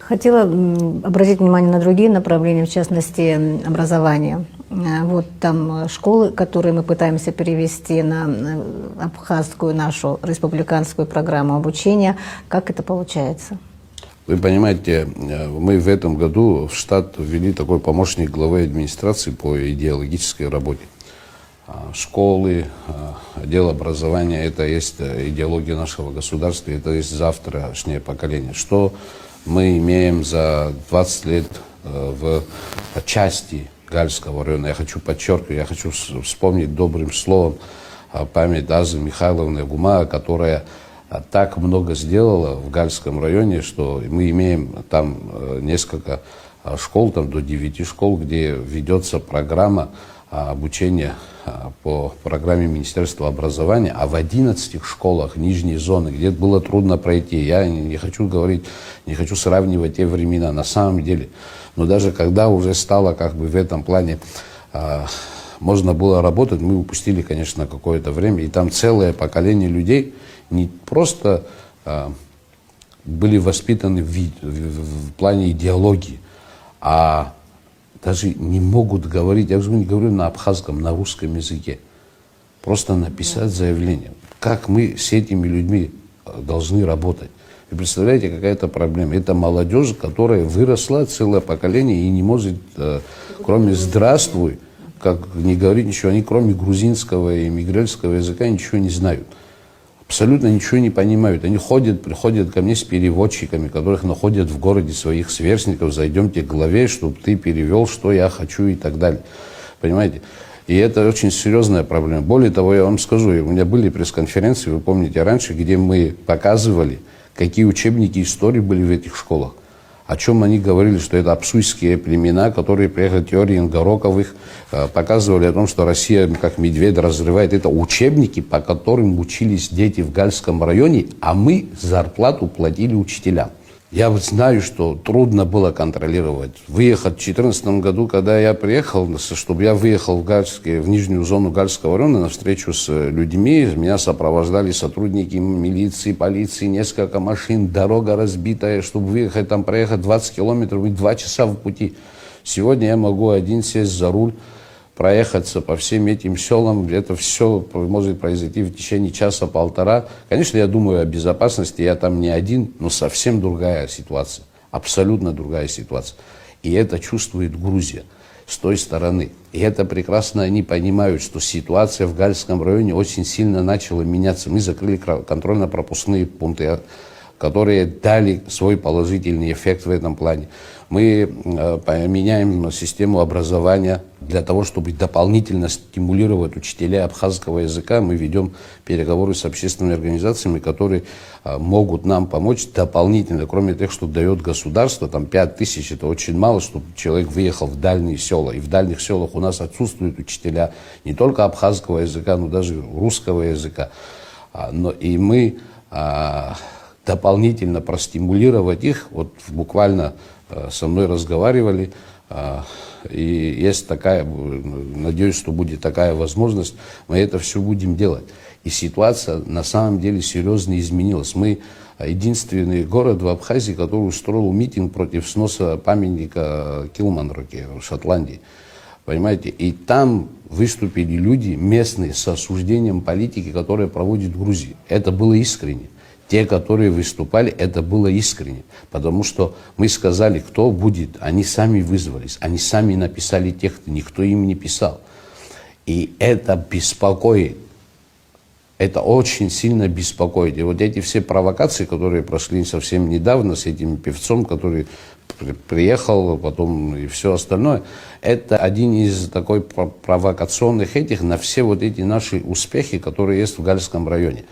Хотела обратить внимание на другие направления, в частности, образование. Вот там школы, которые мы пытаемся перевести на абхазскую нашу республиканскую программу обучения. Как это получается? Вы понимаете, мы в этом году в штат ввели такой помощник главы администрации по идеологической работе. Школы, отдел образования – это есть идеология нашего государства, это есть завтрашнее поколение. Что мы имеем за 20 лет в части Гальского района? Я хочу подчеркивать, я хочу вспомнить добрым словом память Азы Михайловны Гума, которая так много сделала в Гальском районе, что мы имеем там несколько школ, там до 9 школ, где ведется программа обучения по программе Министерства образования, а в 11 школах нижней зоны, где было трудно пройти. Я не хочу говорить, не хочу сравнивать те времена, на самом деле. Но даже когда уже стало как бы в этом плане можно было работать, мы упустили, конечно, какое-то время, и там целое поколение людей не просто были воспитаны в плане идеологии, а даже не могут говорить, я же не говорю на абхазском, на русском языке. Просто написать заявление. Как мы с этими людьми должны работать? Вы представляете, какая-то проблема. Это молодежь, которая выросла, целое поколение, и не может, кроме «здравствуй», как не говорить ничего, они кроме грузинского и мигрельского языка ничего не знают. Абсолютно ничего не понимают. Они приходят ко мне с переводчиками, которых находят в городе своих сверстников, зайдемте к главе, чтобы ты перевел, что я хочу и так далее. Понимаете? И это очень серьезная проблема. Более того, я вам скажу, у меня были пресс-конференции, вы помните, раньше, где мы показывали, какие учебники истории были в этих школах. О чем они говорили, что это апсуйские племена, которые приехали, теории Ингороковых, показывали о том, что Россия как медведь разрывает. Это учебники, по которым учились дети в Гальском районе, а мы зарплату платили учителям. Я вот знаю, что трудно было контролировать. Выехать в 2014 году, когда я приехал, чтобы я выехал в нижнюю зону Гальского района на встречу с людьми, меня сопровождали сотрудники милиции, полиции, несколько машин, дорога разбитая, чтобы выехать там, проехать 20 километров, быть 2 часа в пути. Сегодня я могу один сесть за руль, проехаться по всем этим селам, это все может произойти в течение часа-полтора. Конечно, я думаю о безопасности, я там не один, но совсем другая ситуация, абсолютно другая ситуация. И это чувствует Грузия с той стороны. И это прекрасно они понимают, что ситуация в Гальском районе очень сильно начала меняться. Мы закрыли контрольно-пропускные пункты, которые дали свой положительный эффект в этом плане. Мы поменяем систему образования для того, чтобы дополнительно стимулировать учителей абхазского языка. Мы ведем переговоры с общественными организациями, которые могут нам помочь дополнительно, кроме тех, что дает государство, там 5000, это очень мало, чтобы человек выехал в дальние села. И в дальних селах у нас отсутствуют учителя не только абхазского языка, но даже русского языка. И мы дополнительно простимулировать их, вот буквально со мной разговаривали, и есть такая, надеюсь, что будет такая возможность, мы это все будем делать. И ситуация на самом деле серьезно изменилась. Мы единственный город в Абхазии, который устроил митинг против сноса памятника Килманроке в Шотландии. Понимаете, и там выступили люди местные с осуждением политики, которая проводит Грузия. Это было искренне. Те, которые выступали, это было искренне, потому что мы сказали, кто будет, они сами вызвались, они сами написали текст, никто им не писал. И это беспокоит, это очень сильно беспокоит. И вот эти все провокации, которые прошли совсем недавно с этим певцом, который приехал, потом и все остальное, это один из такой провокационных этих на все вот эти наши успехи, которые есть в Гальском районе.